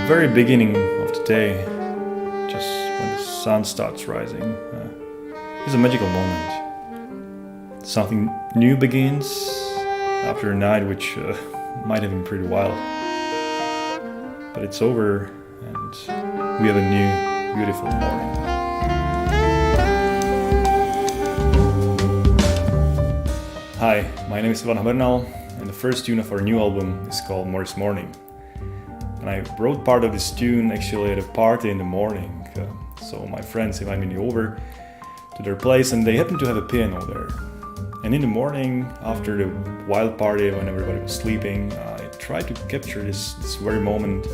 very beginning of the day, just when the sun starts rising, is a magical moment. Something new begins after a night which might have been pretty wild. But it's over and we have a new, beautiful morning. Hi, my name is Habernal, and the first tune of our new album is called Morris Morning. And I wrote part of this tune actually at a party in the morning. So my friends invited me over to their place and they happened to have a piano there. And in the morning, after the wild party, when everybody was sleeping, I tried to capture this very moment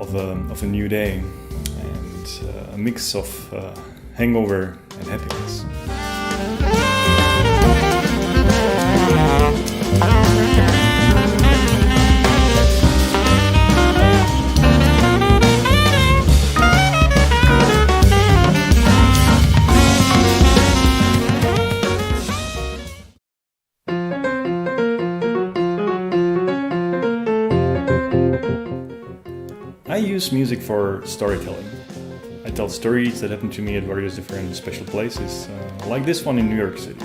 of a new day and a mix of hangover and happiness. I use music for storytelling. I tell stories that happen to me at various different special places, like this one in New York City.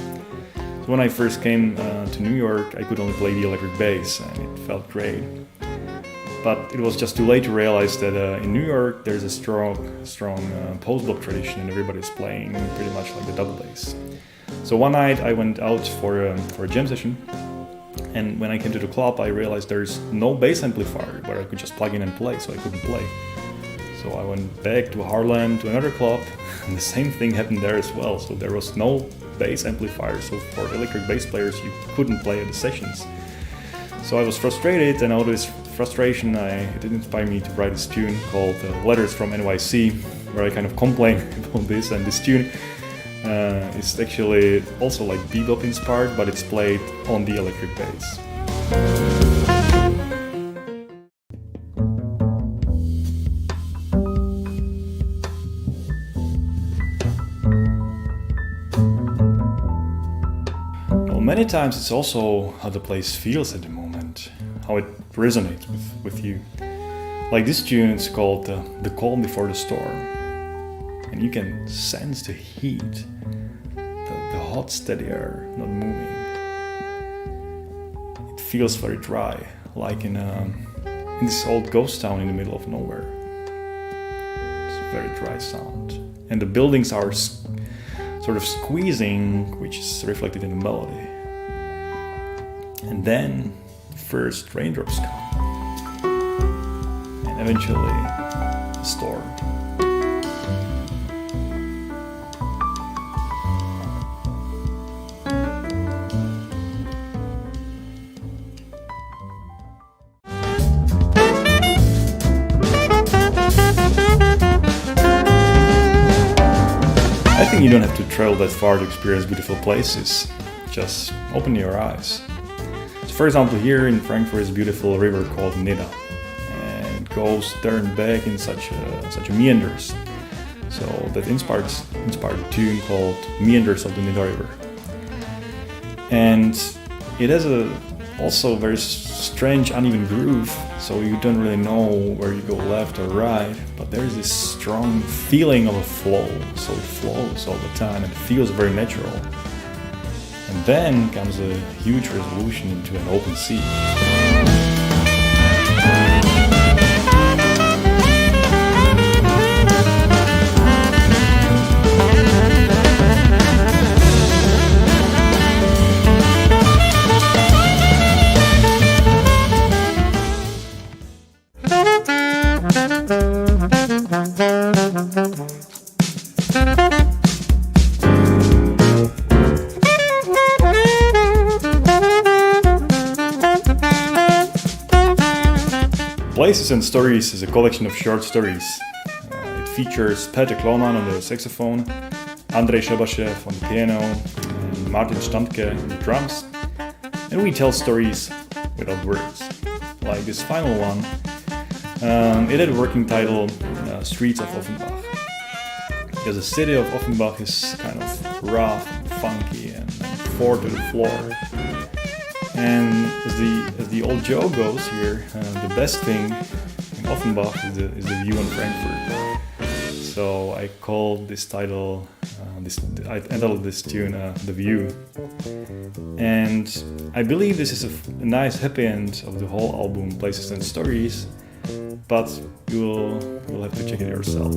So when I first came to New York, I could only play the electric bass, and it felt great. But it was just too late to realize that in New York there's a strong post-block tradition, and everybody's playing pretty much like the double bass. So one night I went out for a jam session. And when I came to the club, I realized there's no bass amplifier where I could just plug in and play, so I couldn't play. So I went back to Harlem to another club, and the same thing happened there as well. So there was no bass amplifier, so for electric bass players, you couldn't play at the sessions. So I was frustrated, and out of this frustration, it inspired me to write this tune called Letters from NYC, where I kind of complain about this, and this tune it's actually also like bebop inspired, but it's played on the electric bass. Well, many times it's also how the place feels at the moment, how it resonates with you. Like this tune, it's called The Calm Before the Storm. And you can sense the heat, the hot steady air not moving. It feels very dry, like in this old ghost town in the middle of nowhere. It's a very dry sound. And the buildings are sort of squeezing, which is reflected in the melody. And then first raindrops come. And eventually a storm. I think you don't have to travel that far to experience beautiful places. Just open your eyes. So for example, here in Frankfurt is a beautiful river called Lada, and it goes there and back in such a meanders. So that inspired a tune called Meanders of the Lada River. And it has also a very strange uneven groove, so you don't really know where you go left or right, but there's this strong feeling of a flow, so it flows all the time and it feels very natural. And then comes a huge resolution into an open sea. Places and Stories is a collection of short stories. It features Peter Klohmann on the saxophone, Andrey Shabashev on the piano, and Standke on the drums. And we tell stories without words. Like this final one, it had a working title, Streets of Offenbach. Because the city of Offenbach is kind of rough and funky and four to the floor. And as the old joke goes here, the best thing in Offenbach is the view on Frankfurt. So I called this title, I entitled this tune "The View," and I believe this is a nice happy end of the whole album, Places and Stories. But you'll have to check it yourself.